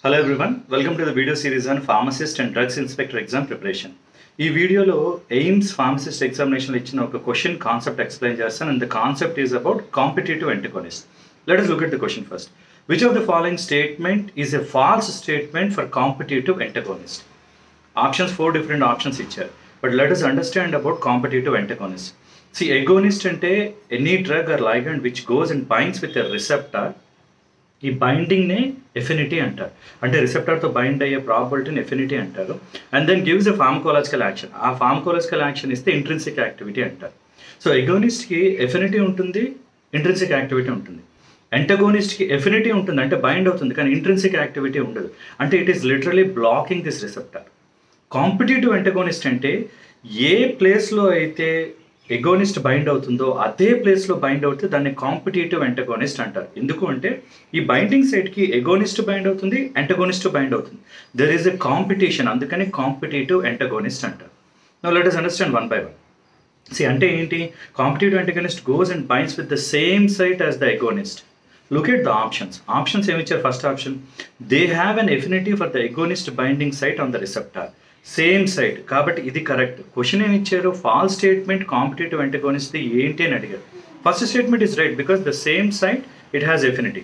Hello everyone, welcome to the video series on Pharmacist and Drugs Inspector exam preparation. ఈ వీడియోలో AIIMS pharmacist ఎగ్జామినేషన్లో ఇచ్చిన ఒక question concept explain చేస్తాను and the concept is about competitive antagonist. Let us look at the question first. Which of the following statement is a false statement for competitive antagonist? Options, 4 different options ఇచ్చారు. But let us understand about competitive antagonist. See, agonist అంటే any drug or ligand which goes and binds with a receptor. ఈ బైండింగ్ని affinity అంటారు, అంటే రిసెప్టర్తో bind అయ్యే ప్రాబిలిటీని affinity అంటారు. And then gives a pharmacological action. ఆ ఫార్మకోలాజికల్ యాక్షన్ ఇస్తే ఇంట్రిన్సిక్ యాక్టివిటీ అంటారు. సో ఎగోనిస్ట్కి ఎఫినిటీ ఉంటుంది, ఇంట్రిన్సిక్ యాక్టివిటీ ఉంటుంది. ఎంటగోనిస్ట్కి ఎఫినిటీ ఉంటుంది, అంటే బైండ్ అవుతుంది, కానీ ఇంట్రిన్సిక్ యాక్టివిటీ ఉండదు, అంటే it is literally blocking this receptor. Competitive antagonist అంటే ఏ ప్లేస్లో అయితే ఎగోనిస్ట్ బైండ్ అవుతుందో అదే ప్లేస్లో బైండ్ అవుతే దాన్ని కాంపిటేటివ్ ఎంటగోనిస్ట్ అంటారు. ఎందుకు అంటే ఈ బైండింగ్ సైట్కి ఎగోనిస్ట్ బైండ్ అవుతుంది, ఎంటగోనిస్ట్ బైండ్ అవుతుంది. దెర్ ఈస్ ఎ కాంపిటీషన్, అందుకని కాంపిటేటివ్ ఎంటగోనిస్ట్ అంటారు. Now let us understand one by one. See అంటే ఏంటి? Competitive antagonist goes and binds with the same site as the agonist. Look at the options. Options ఏమి ఇచ్చారు? First option, they have an affinity for the agonist binding site on the receptor. Same site, కాబట్టి ఇది correct. Question ఏమి ఇచ్చారు? False statement competitive ఎంటగోనిస్ట్ ఏంటి అని అడిగారు. First statement is right because the same site it has affinity.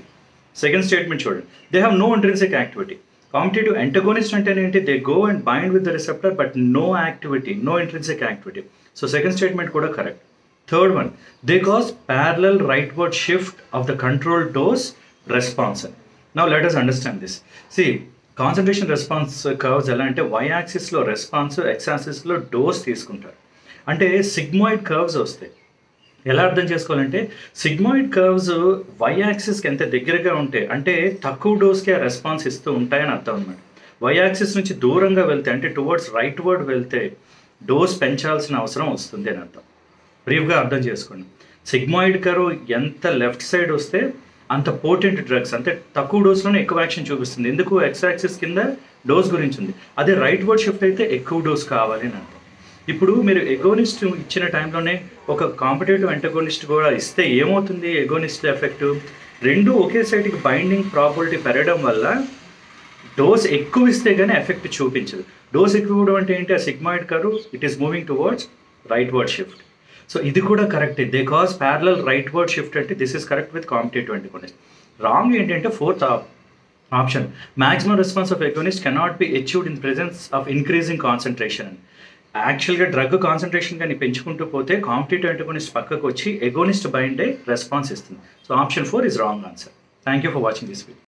Second statement చూడండి, they have no intrinsic activity. Competitive antagonist అంటే ఏంటి? They go and bind with the receptor but no activity, no intrinsic activity. So second statement కూడా correct. Third one, they cause parallel rightward shift of the control dose response. Now let us understand this. See concentration response curves ఎలా అంటే Y యాక్సిస్లో response, X యాక్సిస్లో dose తీసుకుంటారు. అంటే sigmoid curves వస్తాయి. ఎలా అర్థం చేసుకోవాలంటే sigmoid curves why యాక్సిస్కి ఎంత దగ్గరగా ఉంటే అంటే తక్కువ డోస్కి ఆ రెస్పాన్స్ ఇస్తూ ఉంటాయని అర్థం అనమాట. వై యాక్సిస్ నుంచి దూరంగా వెళ్తే అంటే టువర్డ్స్ రైట్ వర్డ్ వెళ్తే డోస్ పెంచాల్సిన అవసరం వస్తుంది అని అర్థం. బ్రీఫ్గా అర్థం చేసుకోండి. సిగ్మాయిడ్ కర్వ్ ఎంత లెఫ్ట్ సైడ్ వస్తే అంత పోటెంట్ డ్రగ్స్, అంటే తక్కువ డోస్లోనే ఎక్కువ యాక్షన్ చూపిస్తుంది. ఎందుకు? ఎక్స్ యాక్సిస్ కింద డోస్ గురించి ఉంది. అదే రైట్ వర్డ్ షిఫ్ట్ అయితే ఎక్కువ డోస్ కావాలి అని అర్థం. ఇప్పుడు మీరు ఎగోనిస్ట్ ఇచ్చిన టైంలోనే ఒక కాంపిటేటివ్ ఎంటగోనిస్ట్ కూడా ఇస్తే ఏమవుతుంది? ఎగోనిస్ట్ ఎఫెక్ట్ రెండు ఒకే సైడ్కి బైండింగ్ ప్రాబిలిటీ పెరగడం వల్ల డోస్ ఎక్కువ ఇస్తే కానీ ఎఫెక్ట్ చూపించదు. డోస్ ఎక్కువ ఇవ్వడం అంటే ఏంటి? ఆ sigmoid curve it is moving towards rightward shift. So ఇది కూడా కరెక్టే. They cause parallel rightward shift అంటే this is correct with competitive antagonist. Wrong ఏంటంటే fourth option, maximum response of agonist cannot be achieved in presence of increasing concentration. యాక్చువల్గా drug concentration కానీ పెంచుకుంటూ పోతే competitive antagonist పక్కకు వచ్చి agonist bind అయ్యి response ఇస్తుంది. So option 4 is wrong answer. Thank you for watching this video.